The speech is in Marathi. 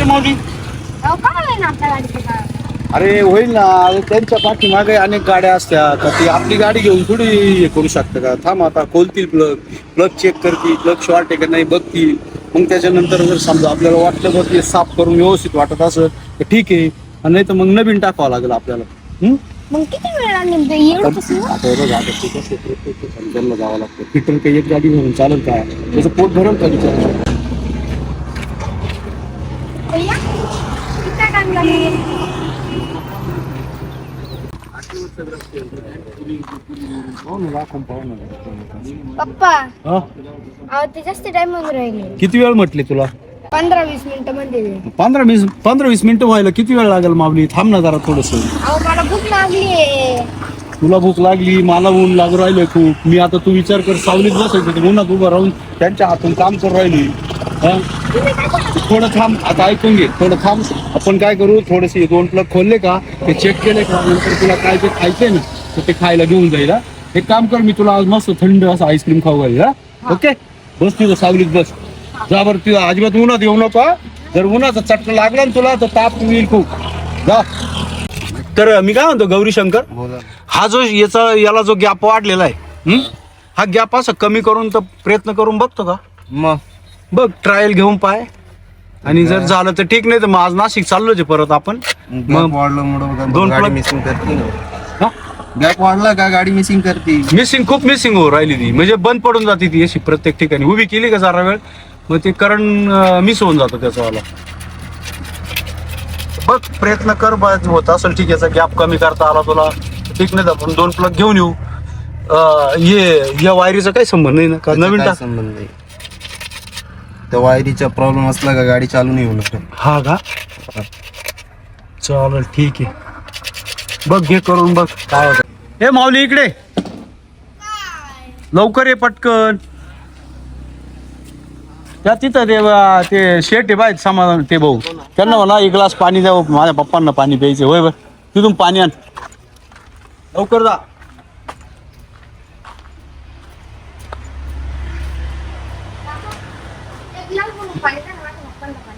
माऊली? काय होईल आपल्या गाडीचं काय? अरे होईल ना, त्यांच्या पाठीमागे अनेक गाड्या असतात, तर ती आपली गाडी घेऊन थोडी हे करू शकतं का? थांब आता खोलतील प्लग चेक करतील, प्लग शॉर्ट आहे का नाही बघतील. मग त्याच्यानंतर जर समजा आपल्याला वाटलं बघ ते साफ करून व्यवस्थित वाटत असं तर ठीक आहे, नाही तर मग नवीन टाकावं लागेल आपल्याला. मग किती वेळ लागेल ते एवढं कसं? आता हे बघा, आता ते कसं प्रत्येक सेंटरला जावं लागतं. फिटर काही एक गाडी घेऊन चालेल का? त्याचं पोट भरेल का विचार? भैया, किती टाइम लागेल? पप्पा, हा? अहो ते जास्त टाइम मध्ये राहिले. किती वेळ म्हटले तुला? 15-20 मिनिटं मध्ये. 15-20 मिनिटं व्हायला किती वेळ लागेल माऊली? थांब ना जरा थोडस. अहो मला भूक लागली. तुला भूक लागली, मला ऊन लागू राहिलं खूप. मी आता तू विचार कर, सावलीत बसायचं ते उन्हात उभं राहून त्यांच्या हातून काम करू राहिली. थोडं थांब, आता ऐकून घे, थोडं थांब. आपण काय करू, थोडेसे 2 प्लग खोलले का, ते चेक केले का, नंतर तुला काय ते खायचंय ना तर ते खायला घेऊन जाईल. एक काम कर, मी तुला आज मस्त थंड असं आईस्क्रीम खाऊ घालील. ओके, बस तुझं सावलीत बस. जा बरं, तुझं अजिबात उन्हात येऊ नको. जर उन्हाचा चटका लागला ना तुला तर ताप येईल खूप. जा. तर मी काय म्हणतो गौरीशंकर, हा जो याला जो गॅप वाढलेला आहे, हा गॅप असं कमी करून तर प्रयत्न करून बघतो का? मग बघ, ट्रायल घेऊन पाय, आणि जर झालं तर ठीक, नाही तर मग आज नाशिक चाललोच परत आपण. गॅप वाढल्यामुळे दोन गाडी plug- मिसिंग करते. हा? गॅप वाढला का गाडी मिसिंग करते. खूप मिसिंग हो राहिली ती, म्हणजे बंद पडून जाते ती अशी प्रत्येक ठिकाणी. उभी केली का जरा वेळ मग ते करंट मिस होऊन जातो त्याचावाला. बघ, प्रयत्न कर, होत असेल ठीक, याचा गॅप कमी करता आला तुला ठीक, नाही तर आपण 2 प्लग घेऊन येऊ. या वायरीचा काही संबंध नाही ना का? नवीन काय टाक. संबंध नाही. त्या वायरीचा प्रॉब्लेम असला का गाडी चालू नाही होणार. हा का? चालेल, ठीक आहे. बघ, घे करून बघ काय होतं. हे माऊली, इकडे लवकर ये पटकन. त्या तिथं ते शेट आहे बाय समाधान, ते भाऊ, त्यांना मला 1 ग्लास पाणी द्या, माझ्या पप्पांना पाणी प्यायचं. होय बरं, तिथून पाणी आण, लवकर जा. एक ग्लास बनवून पाहिजे ना माझ्या पप्पांना.